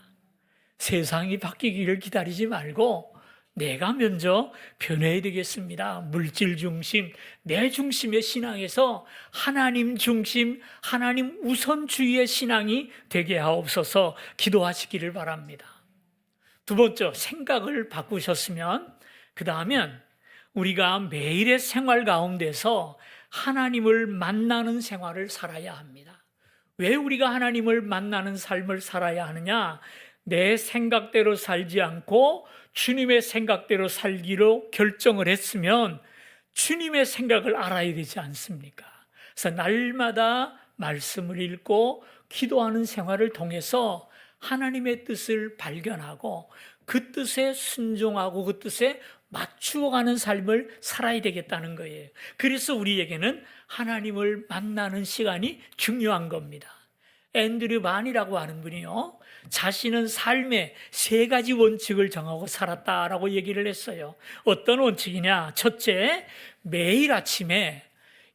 Speaker 5: 세상이 바뀌기를 기다리지 말고 내가 먼저 변해야 되겠습니다. 물질 중심, 내 중심의 신앙에서 하나님 중심, 하나님 우선주의의 신앙이 되게 하옵소서 기도하시기를 바랍니다. 두 번째, 생각을 바꾸셨으면 그 다음엔 우리가 매일의 생활 가운데서 하나님을 만나는 생활을 살아야 합니다. 왜 우리가 하나님을 만나는 삶을 살아야 하느냐? 내 생각대로 살지 않고 주님의 생각대로 살기로 결정을 했으면 주님의 생각을 알아야 되지 않습니까? 그래서 날마다 말씀을 읽고 기도하는 생활을 통해서 하나님의 뜻을 발견하고 그 뜻에 순종하고 그 뜻에 맞추어가는 삶을 살아야 되겠다는 거예요. 그래서 우리에게는 하나님을 만나는 시간이 중요한 겁니다. 앤드류 반이라고 하는 분이요, 자신은 삶의 3가지 원칙을 정하고 살았다라고 얘기를 했어요. 어떤 원칙이냐? 첫째, 매일 아침에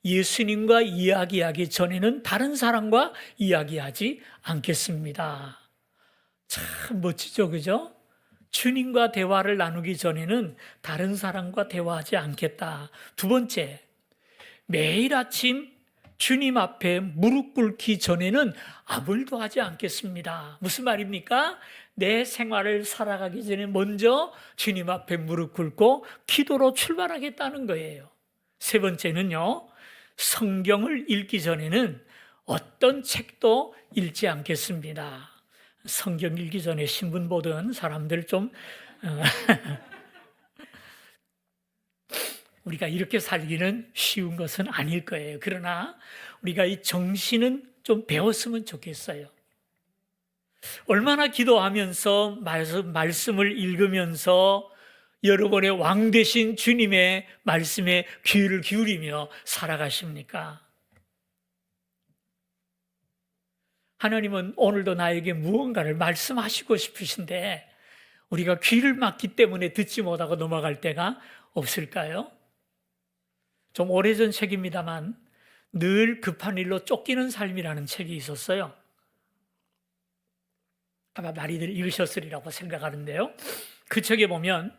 Speaker 5: 예수님과 이야기하기 전에는 다른 사람과 이야기하지 않겠습니다. 참 멋지죠, 그죠? 주님과 대화를 나누기 전에는 다른 사람과 대화하지 않겠다. 두 번째, 매일 아침 주님 앞에 무릎 꿇기 전에는 아무 일도 하지 않겠습니다. 무슨 말입니까? 내 생활을 살아가기 전에 먼저 주님 앞에 무릎 꿇고 기도로 출발하겠다는 거예요. 세 번째는요, 성경을 읽기 전에는 어떤 책도 읽지 않겠습니다. 성경 읽기 전에 신문 보던 사람들 좀 우리가 이렇게 살기는 쉬운 것은 아닐 거예요. 그러나 우리가 이 정신은 좀 배웠으면 좋겠어요. 얼마나 기도하면서 말씀을 읽으면서 여러분의 왕 되신 주님의 말씀에 귀를 기울이며 살아가십니까? 하나님은 오늘도 나에게 무언가를 말씀하시고 싶으신데 우리가 귀를 막기 때문에 듣지 못하고 넘어갈 때가 없을까요? 좀 오래전 책입니다만 늘 급한 일로 쫓기는 삶이라는 책이 있었어요. 아마 많이들 읽으셨으리라고 생각하는데요. 그 책에 보면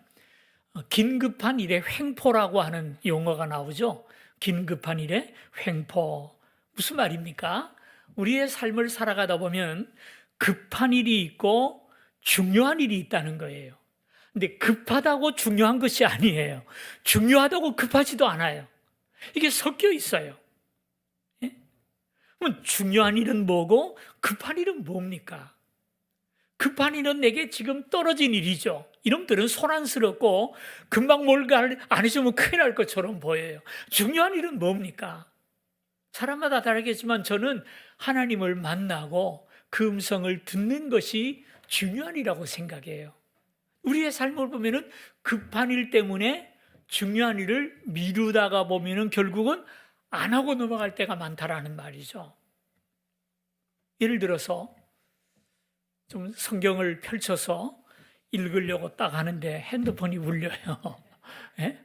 Speaker 5: 긴급한 일의 횡포라고 하는 용어가 나오죠. 긴급한 일의 횡포. 무슨 말입니까? 우리의 삶을 살아가다 보면 급한 일이 있고 중요한 일이 있다는 거예요. 근데 급하다고 중요한 것이 아니에요. 중요하다고 급하지도 않아요. 이게 섞여 있어요. 예? 그럼 중요한 일은 뭐고 급한 일은 뭡니까? 급한 일은 내게 지금 떨어진 일이죠. 이놈들은 소란스럽고 금방 뭔가 안 해주면 큰일 날 것처럼 보여요. 중요한 일은 뭡니까? 사람마다 다르겠지만 저는 하나님을 만나고 그 음성을 듣는 것이 중요한 일이라고 생각해요. 우리의 삶을 보면은 급한 일 때문에 중요한 일을 미루다가 보면은 결국은 안 하고 넘어갈 때가 많다라는 말이죠. 예를 들어서 좀 성경을 펼쳐서 읽으려고 딱 하는데 핸드폰이 울려요. 예?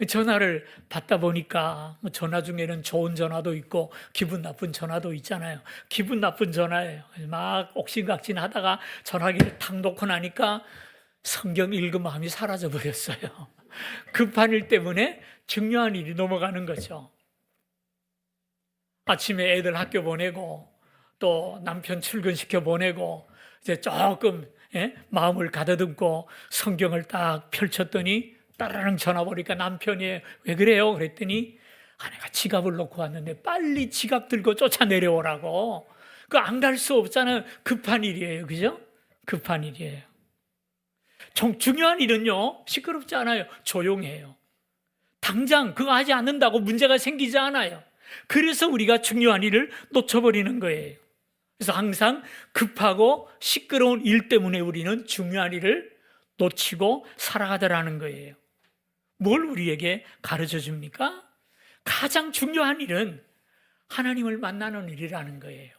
Speaker 5: 전화를 받다 보니까 전화 중에는 좋은 전화도 있고 기분 나쁜 전화도 있잖아요. 기분 나쁜 전화예요. 막 옥신각신 하다가 전화기를 탁 놓고 나니까 성경 읽은 마음이 사라져 버렸어요. 급한 일 때문에 중요한 일이 넘어가는 거죠. 아침에 애들 학교 보내고 또 남편 출근시켜 보내고 이제 조금 마음을 가다듬고 성경을 딱 펼쳤더니 따라랑 전화 보니까 남편이 왜 그래요? 그랬더니 아내가 지갑을 놓고 왔는데 빨리 지갑 들고 쫓아 내려오라고. 그 안 갈 수 없잖아요. 급한 일이에요. 그죠? 급한 일이에요. 중요한 일은요, 시끄럽지 않아요. 조용해요. 당장 그거 하지 않는다고 문제가 생기지 않아요. 그래서 우리가 중요한 일을 놓쳐버리는 거예요. 그래서 항상 급하고 시끄러운 일 때문에 우리는 중요한 일을 놓치고 살아가더라는 거예요. 뭘 우리에게 가르쳐 줍니까? 가장 중요한 일은 하나님을 만나는 일이라는 거예요.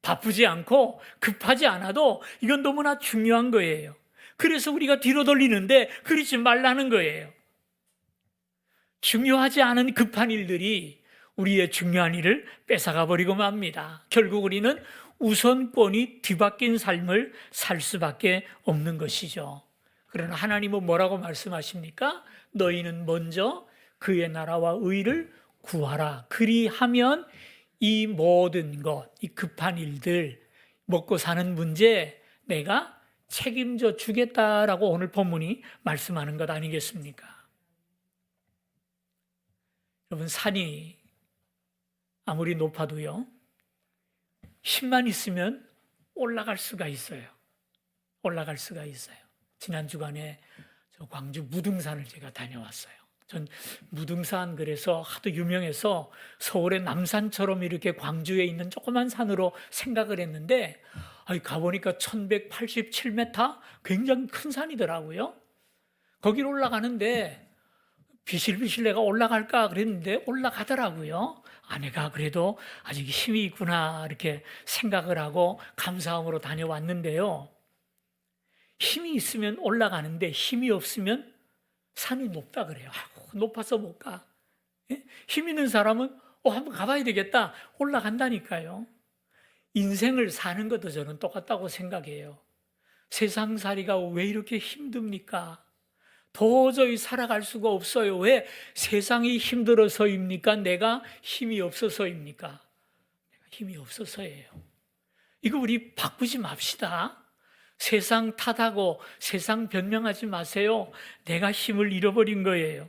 Speaker 5: 바쁘지 않고 급하지 않아도 이건 너무나 중요한 거예요. 그래서 우리가 뒤로 돌리는데 그러지 말라는 거예요. 중요하지 않은 급한 일들이 우리의 중요한 일을 뺏어가 버리고 맙니다. 결국 우리는 우선권이 뒤바뀐 삶을 살 수밖에 없는 것이죠. 그러나 하나님은 뭐라고 말씀하십니까? 너희는 먼저 그의 나라와 의를 구하라. 그리하면 이 모든 것, 이 급한 일들, 먹고 사는 문제 내가 책임져 주겠다라고 오늘 본문이 말씀하는 것 아니겠습니까? 여러분, 산이 아무리 높아도요, 힘만 있으면 올라갈 수가 있어요. 올라갈 수가 있어요. 지난 주간에 저 광주 무등산을 제가 다녀왔어요. 전 무등산 그래서 하도 유명해서 서울의 남산처럼 이렇게 광주에 있는 조그만 산으로 생각을 했는데 가보니까 1187m 굉장히 큰 산이더라고요. 거기로 올라가는데 비실비실 내가 올라갈까 그랬는데 올라가더라고요. 아내가 그래도 아직 힘이 있구나 이렇게 생각을 하고 감사함으로 다녀왔는데요. 힘이 있으면 올라가는데 힘이 없으면 산이 높다 그래요. 높아서 못 가. 힘 있는 사람은 한번 가봐야 되겠다. 올라간다니까요. 인생을 사는 것도 저는 똑같다고 생각해요. 세상살이가 왜 이렇게 힘듭니까? 도저히 살아갈 수가 없어요. 왜? 세상이 힘들어서입니까? 내가 힘이 없어서입니까? 내가 힘이 없어서예요. 이거 우리 바꾸지 맙시다. 세상 탓하고 세상 변명하지 마세요. 내가 힘을 잃어버린 거예요.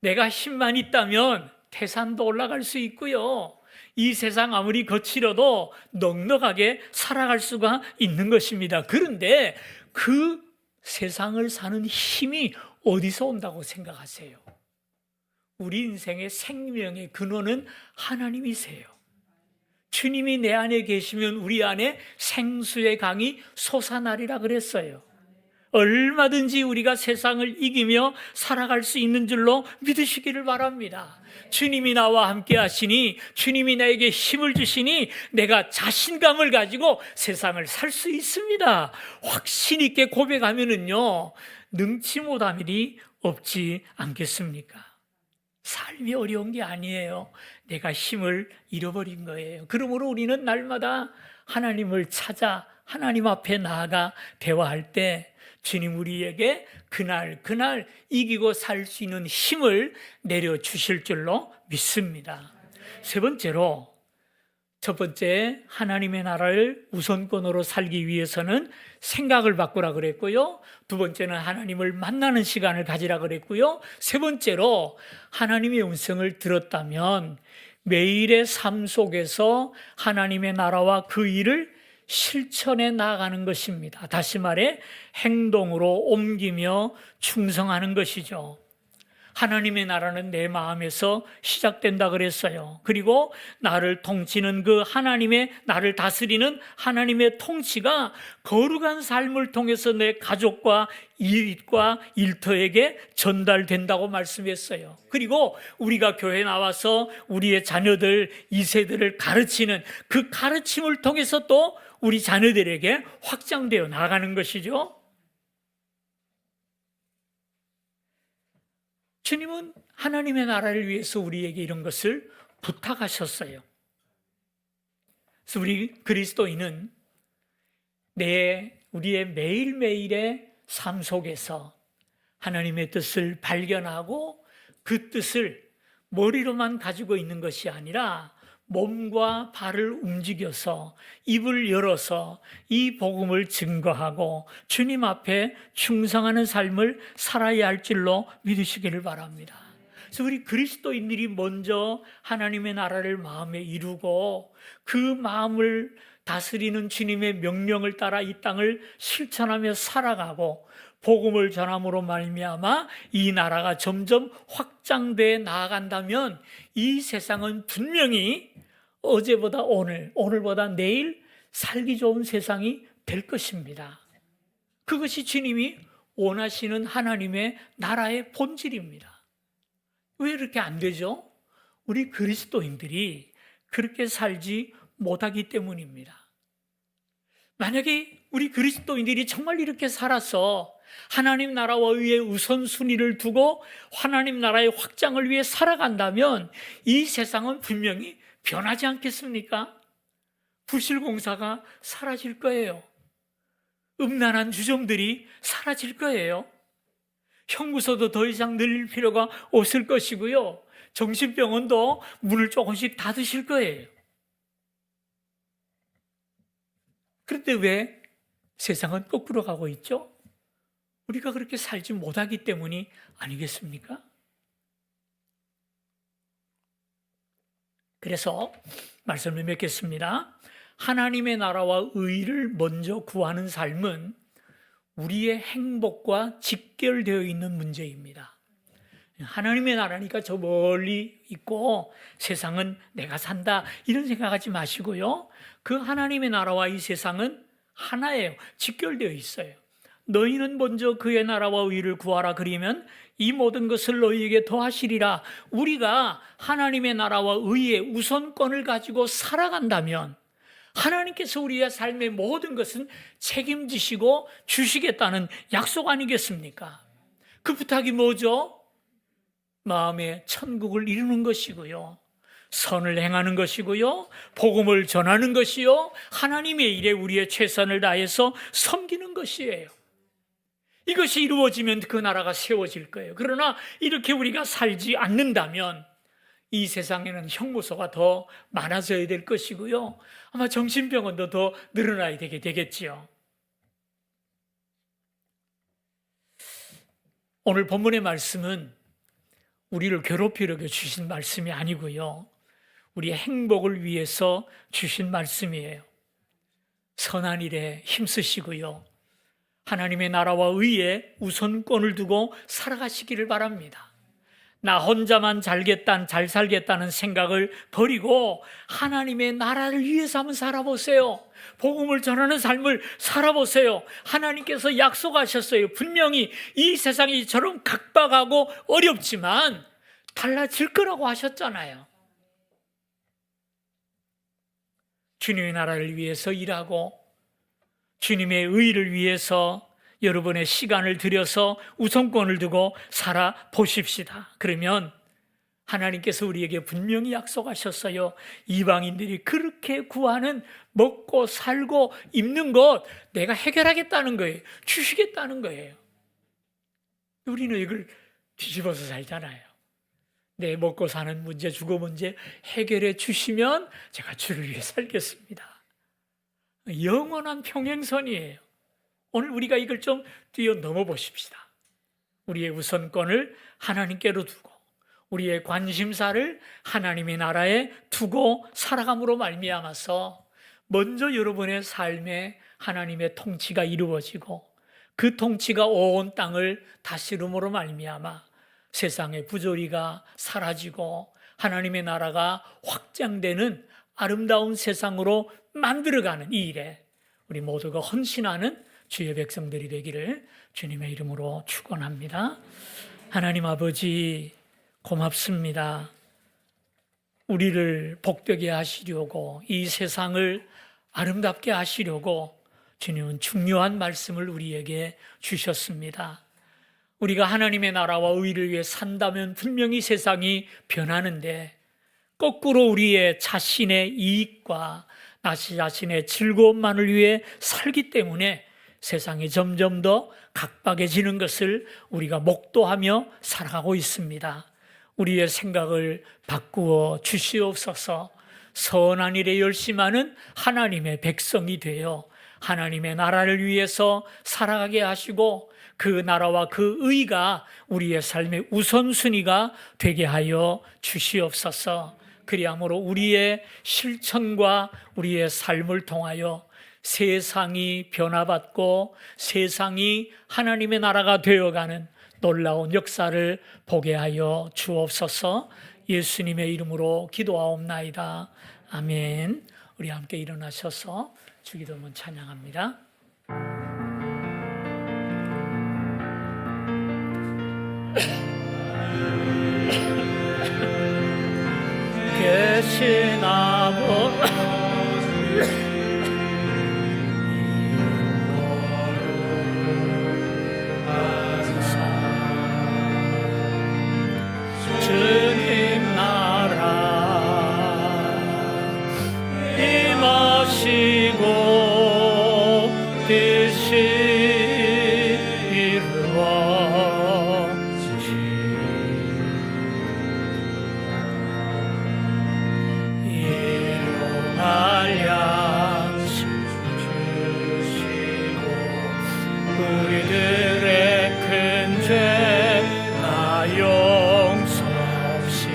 Speaker 5: 내가 힘만 있다면 태산도 올라갈 수 있고요. 이 세상 아무리 거칠어도 넉넉하게 살아갈 수가 있는 것입니다. 그런데 그 세상을 사는 힘이 어디서 온다고 생각하세요? 우리 인생의 생명의 근원은 하나님이세요. 주님이 내 안에 계시면 우리 안에 생수의 강이 솟아나리라 그랬어요. 얼마든지 우리가 세상을 이기며 살아갈 수 있는 줄로 믿으시기를 바랍니다. 주님이 나와 함께 하시니, 주님이 나에게 힘을 주시니 내가 자신감을 가지고 세상을 살 수 있습니다. 확신 있게 고백하면은요, 능치 못한 일이 없지 않겠습니까? 삶이 어려운 게 아니에요. 내가 힘을 잃어버린 거예요. 그러므로 우리는 날마다 하나님을 찾아 하나님 앞에 나아가 대화할 때 주님 우리에게 그날 이기고 살 수 있는 힘을 내려주실 줄로 믿습니다. 세 번째로, 첫 번째 하나님의 나라를 우선권으로 살기 위해서는 생각을 바꾸라 그랬고요. 두 번째는 하나님을 만나는 시간을 가지라 그랬고요. 세 번째로 하나님의 음성을 들었다면 매일의 삶 속에서 하나님의 나라와 그 일을 실천해 나가는 것입니다. 다시 말해 행동으로 옮기며 충성하는 것이죠. 하나님의 나라는 내 마음에서 시작된다 그랬어요. 그리고 나를 통치는 그 하나님의, 나를 다스리는 하나님의 통치가 거룩한 삶을 통해서 내 가족과 이웃과 일터에게 전달된다고 말씀했어요. 그리고 우리가 교회 나와서 우리의 자녀들, 2세들을 가르치는 그 가르침을 통해서 또 우리 자녀들에게 확장되어 나가는 것이죠. 주님은 하나님의 나라를 위해서 우리에게 이런 것을 부탁하셨어요. 그래서 우리 그리스도인은 우리의 매일매일의 삶 속에서 하나님의 뜻을 발견하고 그 뜻을 머리로만 가지고 있는 것이 아니라 몸과 발을 움직여서 입을 열어서 이 복음을 증거하고 주님 앞에 충성하는 삶을 살아야 할 줄로 믿으시기를 바랍니다. 그래서 우리 그리스도인들이 먼저 하나님의 나라를 마음에 이루고 그 마음을 다스리는 주님의 명령을 따라 이 땅을 실천하며 살아가고 복음을 전함으로 말미암아 이 나라가 점점 확장돼 나아간다면 이 세상은 분명히 어제보다 오늘, 오늘보다 내일 살기 좋은 세상이 될 것입니다. 그것이 주님이 원하시는 하나님의 나라의 본질입니다. 왜 이렇게 안 되죠? 우리 그리스도인들이 그렇게 살지 못하기 때문입니다. 만약에 우리 그리스도인들이 정말 이렇게 살아서 하나님 나라와 의의 우선순위를 두고 하나님 나라의 확장을 위해 살아간다면 이 세상은 분명히 변하지 않겠습니까? 부실공사가 사라질 거예요. 음란한 주정들이 사라질 거예요. 형무소도 더 이상 늘릴 필요가 없을 것이고요. 정신병원도 문을 조금씩 닫으실 거예요. 그런데 왜 세상은 거꾸로 가고 있죠? 우리가 그렇게 살지 못하기 때문이 아니겠습니까? 그래서 말씀을 맺겠습니다. 하나님의 나라와 의를 먼저 구하는 삶은 우리의 행복과 직결되어 있는 문제입니다. 하나님의 나라니까 저 멀리 있고 세상은 내가 산다 이런 생각하지 마시고요. 그 하나님의 나라와 이 세상은 하나예요. 직결되어 있어요. 너희는 먼저 그의 나라와 의를 구하라 그러면 이 모든 것을 너희에게 더하시리라. 우리가 하나님의 나라와 의의 우선권을 가지고 살아간다면 하나님께서 우리의 삶의 모든 것은 책임지시고 주시겠다는 약속 아니겠습니까? 그 부탁이 뭐죠? 마음의 천국을 이루는 것이고요. 선을 행하는 것이고요. 복음을 전하는 것이요. 하나님의 일에 우리의 최선을 다해서 섬기는 것이에요. 이것이 이루어지면 그 나라가 세워질 거예요. 그러나 이렇게 우리가 살지 않는다면 이 세상에는 형무소가 더 많아져야 될 것이고요. 아마 정신병원도 더 늘어나야 되겠지요. 오늘 본문의 말씀은 우리를 괴롭히려고 주신 말씀이 아니고요. 우리의 행복을 위해서 주신 말씀이에요. 선한 일에 힘쓰시고요. 하나님의 나라와 의에 우선권을 두고 살아가시기를 바랍니다. 나 혼자만 잘 살겠다는 생각을 버리고 하나님의 나라를 위해서 한번 살아보세요. 복음을 전하는 삶을 살아보세요. 하나님께서 약속하셨어요. 분명히 이 세상이 이처럼 각박하고 어렵지만 달라질 거라고 하셨잖아요. 주님의 나라를 위해서 일하고 주님의 의를 위해서 여러분의 시간을 들여서 우선권을 두고 살아보십시다. 그러면 하나님께서 우리에게 분명히 약속하셨어요. 이방인들이 그렇게 구하는 먹고 살고 입는 것 내가 해결하겠다는 거예요. 주시겠다는 거예요. 우리는 이걸 뒤집어서 살잖아요. 내 먹고 사는 문제, 주거 문제 해결해 주시면 제가 주를 위해 살겠습니다. 영원한 평행선이에요. 오늘 우리가 이걸 좀 뛰어넘어 보십시다. 우리의 우선권을 하나님께로 두고 우리의 관심사를 하나님의 나라에 두고 살아감으로 말미암아서 먼저 여러분의 삶에 하나님의 통치가 이루어지고 그 통치가 온 땅을 다스림으로 말미암아 세상의 부조리가 사라지고 하나님의 나라가 확장되는 아름다운 세상으로 만들어가는 이 일에 우리 모두가 헌신하는 주의 백성들이 되기를 주님의 이름으로 축원합니다. 하나님 아버지 고맙습니다. 우리를 복되게 하시려고 이 세상을 아름답게 하시려고 주님은 중요한 말씀을 우리에게 주셨습니다. 우리가 하나님의 나라와 의를 위해 산다면 분명히 세상이 변하는데 거꾸로 우리의 자신의 이익과 나 자신의 즐거움만을 위해 살기 때문에 세상이 점점 더 각박해지는 것을 우리가 목도하며 살아가고 있습니다. 우리의 생각을 바꾸어 주시옵소서. 선한 일에 열심하는 하나님의 백성이 되어 하나님의 나라를 위해서 살아가게 하시고 그 나라와 그 의가 우리의 삶의 우선순위가 되게 하여 주시옵소서. 그리함으로 우리의 실천과 우리의 삶을 통하여 세상이 변화받고 세상이 하나님의 나라가 되어가는 놀라운 역사를 보게 하여 주옵소서. 예수님의 이름으로 기도하옵나이다. 아멘. 우리 함께 일어나셔서 주기도문 찬양합니다. 계신 아버지 주님 나라 임하시고 뜻이 일어날 양식 주시고 우리들의 큰 죄 다 용서하시고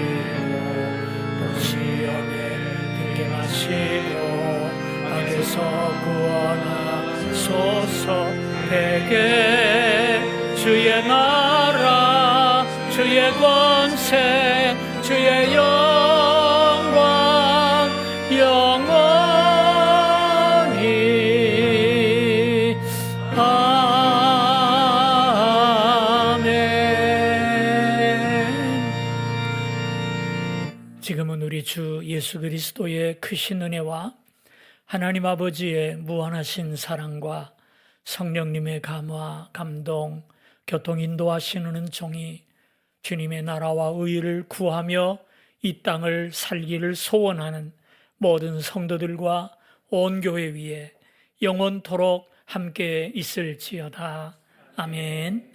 Speaker 5: 또 시험에 들게 마시고 악에서 구원하소서. 대개 주의 나라 주의 권세 주의 영광 영원히 아멘. 지금은 우리 주 예수 그리스도의 크신 은혜와 하나님 아버지의 무한하신 사랑과 성령님의 감화, 감동, 교통 인도하시는 은총이 주님의 나라와 의를 구하며 이 땅을 살기를 소원하는 모든 성도들과 온 교회 위에 영원토록 함께 있을지어다. 아멘.